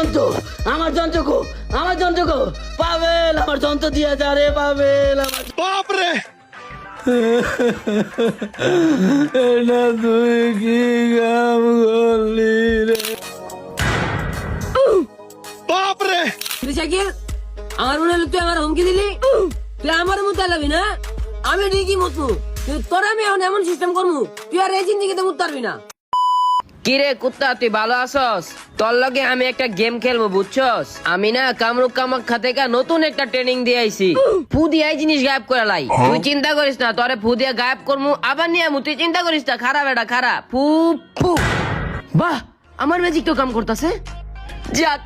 যন্ত্র আমার যন্ত্র গো, আমার যন্ত্র গো, পাবেল আমার যন্ত্র দিয়া যা রে পাবেল আমার। বাপরে এটা তুই কি কাম করলি রে? বাপরে শাকিল, আমার মনে হলো তুই আমার হুমকি দিলি, তুই আমার মতো লাগবি না। আমি ঠিকই মতো, কিন্তু তোর আমি এখন এমন সিস্টেম করবো তুই আর এই জিন্দিগিতে মুত পারবি না। কিরে কুত্তা, তুই ভালো আছস? তোর লগে আমি একটা গেম খেলবো বুঝছস? আমি না কামরুক কামাখ্যা থেকে নতুন একটা ট্রেনিং দিয়ে আইছি। ফু দিয়ে এই জিনিস গায়েব করে লাই। তুই চিন্তা করিস না, তোরে ফু দিয়ে গায়েব করমু আবার নিয়ে আমু। তুই চিন্তা করিস না, খারাপ এটা খারাপ। ফু ফু। বাহ, আমার ম্যাজিক তো কাম করতেছে। যাক,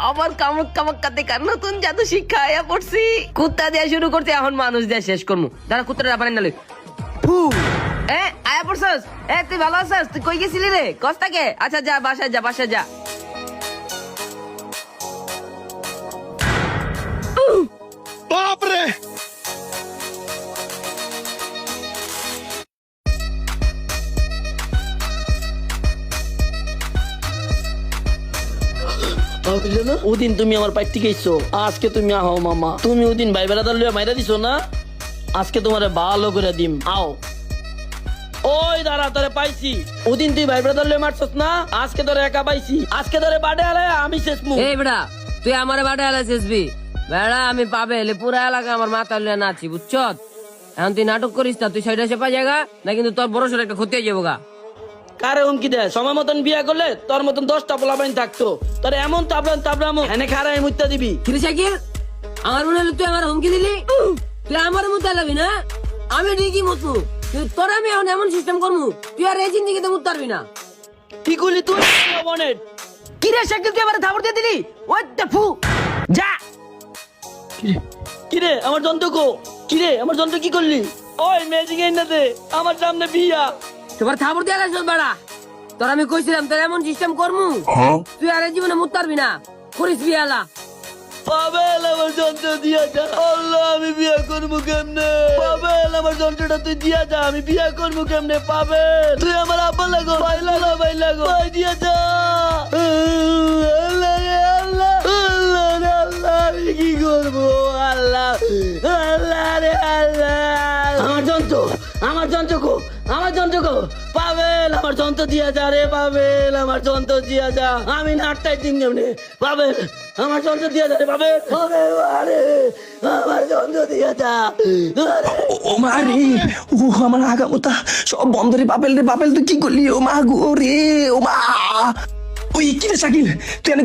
আমার কামরুক কামাখ্যা থেকে নতুন জাদু শিক্ষা আয়া পড়ছি। কুত্তা দিয়ে শুরু করতে এখন মানুষ দিয়ে শেষ করমু। দাঁড়া, কুত্তাটা বানাই নালে। ফু। আয়া পড়ছস? তুই ভালো আছিস? তুই কই গেছিলি রে? কস্তাকে? আচ্ছা যা, বাসায় যা, বাসায় যা। বাপরে ওদিন তুমি আমার পাইতে গেছো, আজকে তুমি আহো মামা। তুমি ওদিন ভাই বেড়াদার লইয়া মাইরা দিছো না, আজকে তোমারে ভালো করে দিম। আও ওই দাঁড়া, তোরে পাইছি। ওদিন তুই ভাই বেড়াদার লইয়া মারছস না, আজকে তোরে একা পাইছি। আজকে তোরে বাডে আলে আমি শেষ মু। এই বেড়া, তুই আমারে বাড়ি আলাইছিসবি? বেড়া আমি পাবে এলে পুরা এলাকা আমার মাথা লইয়া নাচি বুঝছত? এখন তুই নাটক করিস না, তুই সাইডে চেপা জায়গা না, কিন্তু তোর বড় সড় একটা ক্ষতি হয়ে যাবো গা। কারে হুমকি দেয়? সময় মতন বিয়া করলে তোর মতন 10টা পোলাপাইন থাকতো। তোর এমন তাবলামো এনে খারাই মুত্তা দিবি। কিরে শাকিল, আমার মনে হলো তুই আমার হুমকি দিলি, তুই আমার মতো লাগবি না। আমি ঠিকই মতো, কিন্তু তোর আমি এখন এমন সিস্টেম করবো তুই আর এই জিন্দিগিতে মুত পারবি না। কি করলি তুই? বনের কিরে শাকিল, তুই আমার থাপড় দিয়ে দিলি? ওই দে ফু, যা। কিরে আমার যন্ত্র গো, কিরে আমার যন্ত্র কি করলি? ওই ম্যাজিক এর না দে, আমার সামনে বিয়া। তোমার থাপড় দিয়ে গেছিস বেড়া। তোর আমি কইছিলাম তোর এমন সিস্টেম করবো তুই আর এই জীবনে মুত পারবি না। করিস বিয়ালা। পাবেল আমার যন্ত্র দিয়া যা। আল্লাহ, আমি বিয়া করবো কেমনে? পাবেল আমার যন্ত্রটা তুই দিয়া যা, আমি বিয়া করবো কেমনে? পাবেল তুই আমার আব্বা লাগো, ভাই লাগো, ভাই লাগো, ভাই দিয়া যা। আল্লাহ রে আল্লাহ, আল্লাহ রে আল্লাহ, আমি কি করবো? আল্লাহ, আল্লাহ রে আল্লাহ। আমার যন্ত্র, আমার যন্ত্র গো, আমার যন্ত্র গো, পাবেল আমার যন্ত্র দিয়া যা রে পাবেল, আমার যন্ত্র দিয়া যা। আমি নাটটাই দিন কেমনে? পাবেল আমার যন্ত্র দিয়া যা রে পাবেল। আরে আমার যন্ত্র দিয়া যা। ও মা রে, ও আমার আগামতা সব বন্ধ রে। বাপেল রে, বাপেল তুই কি করলি? ও মা গো রে, ও মা। ওই কি রে শাকিল, তুই এনে